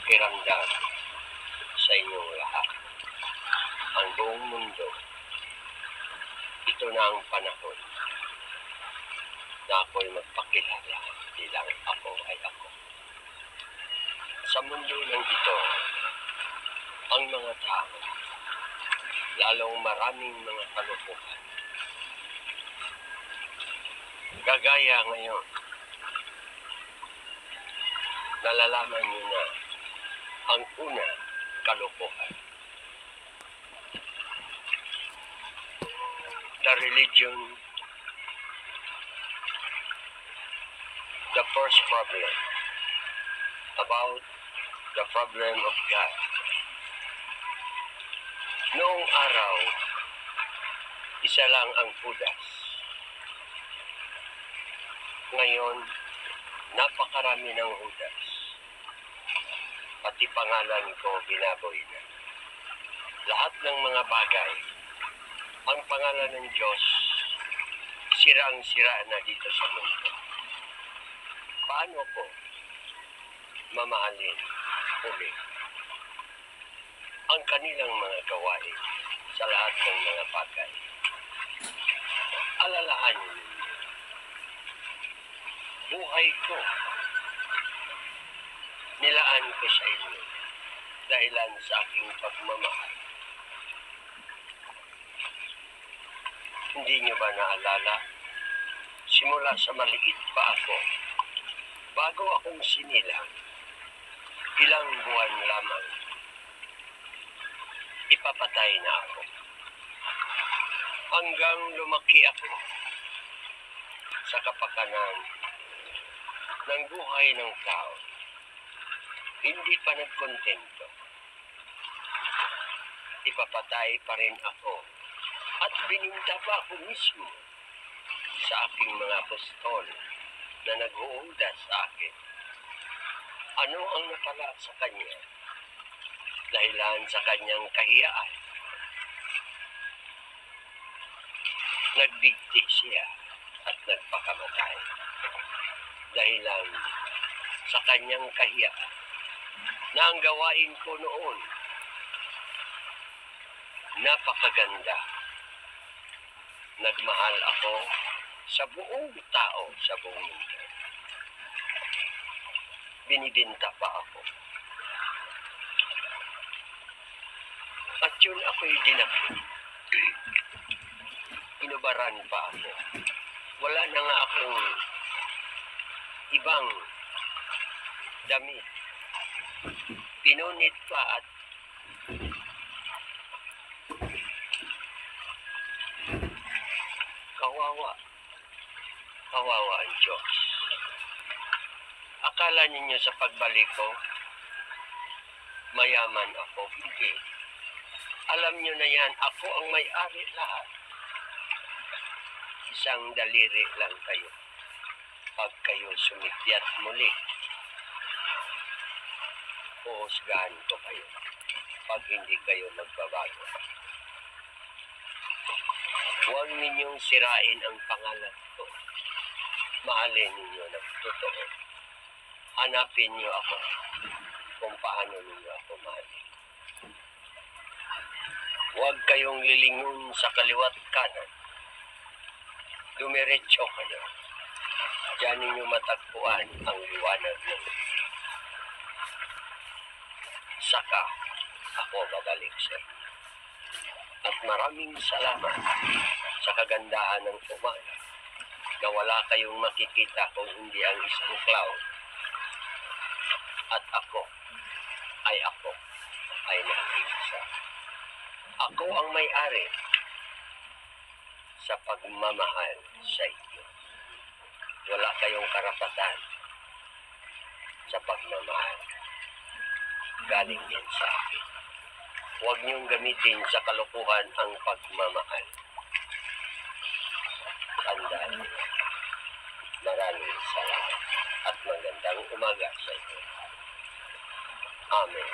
pakiramdam sa inyong lahat. Ang buong mundo, ito na ang panahon na ako'y magpakilala bilang ako ay ako. Sa mundo ng ito, ang mga tao, lalong maraming mga kalukuhan. Gagaya ngayon, nalalaman niyo na ang una kalukuhan. The religion, the first problem about the problem of God. Noong araw, isa lang ang Judas. Ngayon, napakarami ng Judas. Pati pangalan ko binaboy na. Lahat ng mga bagay, ang pangalan ng Diyos, sirang-sira na dito sa mundo. Paano ko mamahalin uli ang kanilang mga gawain sa lahat ng mga bagay? Alalahanin ninyo, buhay ko, nilaan ko sa inyo dahilan sa aking pagmamahal. Hindi niyo ba naalala? Simula sa maliit pa ako, bago akong sinilang, ilang buwan lamang, ipapatay na ako. Hanggang lumaki ako sa kapakanan ng buhay ng tao, hindi pa nagkontento. Ipapatay pa rin ako at bininta pa ako mismo sa aking mga apostol na nag-uudas sa akin. Ano ang napala sa kanya? Dahilan sa kanyang kahiyaan. Nagdigti siya at nagpakamatay. Dahilan sa kanyang kahiyaan na ang gawain ko noon napakaganda. Nagmahal ako sa buong tao sa buong mundo. Binibinta pa ako. At yun ako'y dinakit. Inubaran pa ako. Wala na nga akong ibang damit. Pinunit pa at kawawa ang Diyos. Akala ninyo sa pagbalik ko, mayaman ako? Hindi. Alam nyo na yan, ako ang may-ari lahat. Isang daliri lang kayo. Pag kayo sumikyat muli, uhusgahan ko kayo. Pag hindi kayo magbabago. Huwag ninyong sirain ang pangalan ko. Mahalin ninyo ng totoo. Hanapin niyo ako kung paano ninyo ako mahalin. Huwag kayong lilingon sa kaliwat kanan. Dumiretso kayo. Diyan ninyo matagpuan ang liwanag ng saka ako babalik sa inyo. At maraming salamat sa kagandahan ng umaga na wala kayong makikita kung hindi ang isang cloud. At ako ay nakikisa. Ako ang may-ari sa pagmamahal sa inyo. Wala kayong karapatan sa pagmamahal. Galing din sa akin. Huwag niyong gamitin sa kalokohan ang pagmamahal. Tandaan niyo. Maraming salamat at magandang umaga sa inyo. Amen.